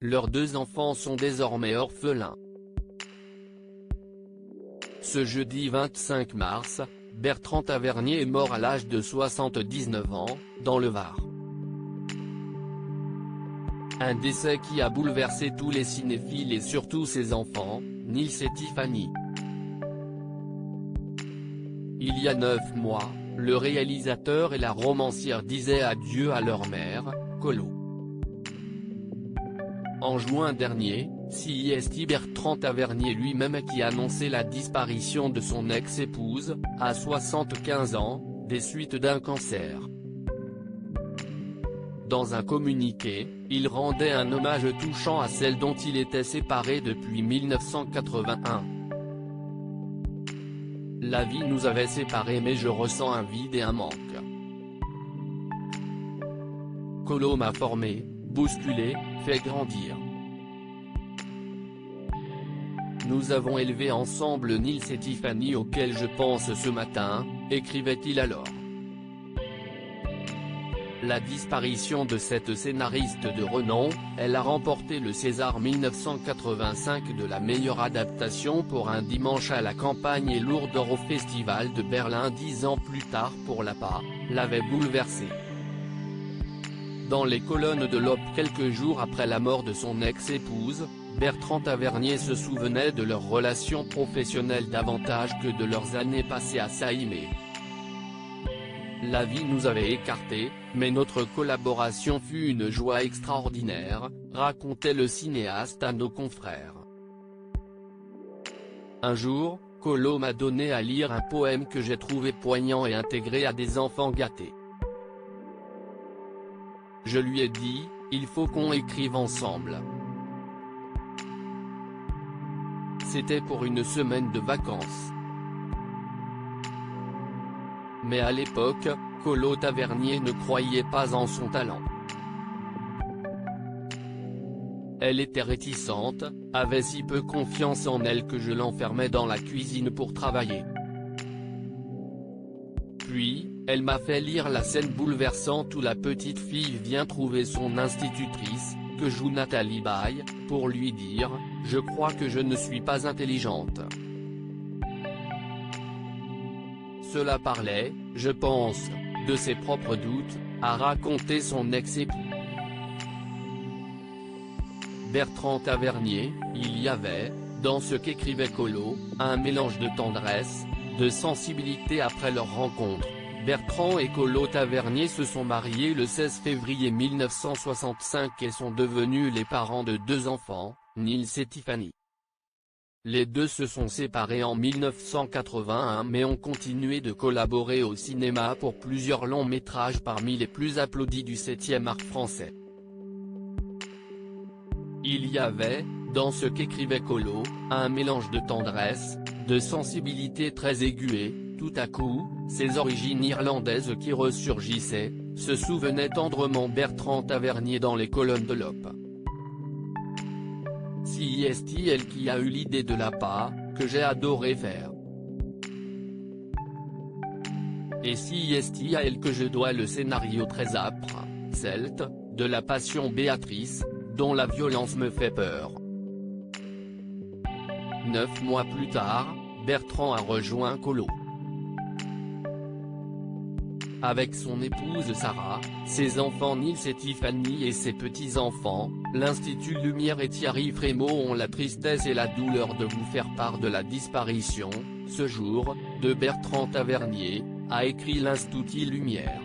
leurs 2 enfants sont désormais orphelins. Ce jeudi 25 mars, Bertrand Tavernier est mort à l'âge de 79 ans, dans le Var. Un décès qui a bouleversé tous les cinéphiles et surtout ses enfants, Nils et Tiffany. Il y a 9 mois, le réalisateur et la romancière disaient adieu à leur mère, Colo. En juin dernier, c'est Bertrand Tavernier lui-même qui annonçait la disparition de son ex-épouse, à 75 ans, des suites d'un cancer. Dans un communiqué, il rendait un hommage touchant à celle dont il était séparé depuis 1981. La vie nous avait séparés mais je ressens un vide et un manque. Colo m'a formé, bousculé, fait grandir. Nous avons élevé ensemble Nils et Tiffany auxquels je pense ce matin, écrivait-il alors. La disparition de cette scénariste de renom, elle a remporté le César 1985 de la meilleure adaptation pour Un dimanche à la campagne et l'Ours d'Or au Festival de Berlin 10 ans plus tard pour La Pas, l'avait bouleversé. Dans les colonnes de l'Op quelques jours après la mort de son ex-épouse, Bertrand Tavernier se souvenait de leur relation professionnelle davantage que de leurs années passées à s'aimer. La vie nous avait écartés, mais notre collaboration fut une joie extraordinaire, racontait le cinéaste à nos confrères. Un jour, Colo m'a donné à lire un poème que j'ai trouvé poignant et intégré à des enfants gâtés. Je lui ai dit, il faut qu'on écrive ensemble. C'était pour une semaine de vacances. Mais à l'époque, Colo Tavernier ne croyait pas en son talent. Elle était réticente, avait si peu confiance en elle que je l'enfermais dans la cuisine pour travailler. Puis, elle m'a fait lire la scène bouleversante où la petite fille vient trouver son institutrice, que joue Nathalie Baye, pour lui dire « Je crois que je ne suis pas intelligente ». Cela parlait, je pense, de ses propres doutes, a raconté son ex-époux. Bertrand Tavernier, il y avait, dans ce qu'écrivait Colo, un mélange de tendresse, de sensibilité après leur rencontre. Bertrand et Colo Tavernier se sont mariés le 16 février 1965 et sont devenus les parents de 2 enfants, Nils et Tiffany. Les deux se sont séparés en 1981 mais ont continué de collaborer au cinéma pour plusieurs longs métrages parmi les plus applaudis du 7e art français. Il y avait, dans ce qu'écrivait Colo, un mélange de tendresse, de sensibilité très aiguë. Tout à coup, ses origines irlandaises qui ressurgissaient, se souvenait tendrement Bertrand Tavernier dans les colonnes de l'Op. C'est elle qui a eu l'idée de La Pas, que j'ai adoré faire. Et c'est à elle que je dois le scénario très âpre, celte, de La Passion Béatrice, dont la violence me fait peur. 9 mois plus tard, Bertrand a rejoint Colo. Avec son épouse Sarah, ses enfants Nils et Tiffany et ses petits-enfants, l'Institut Lumière et Thierry Frémaux ont la tristesse et la douleur de vous faire part de la disparition, ce jour, de Bertrand Tavernier, a écrit l'Institut Lumière.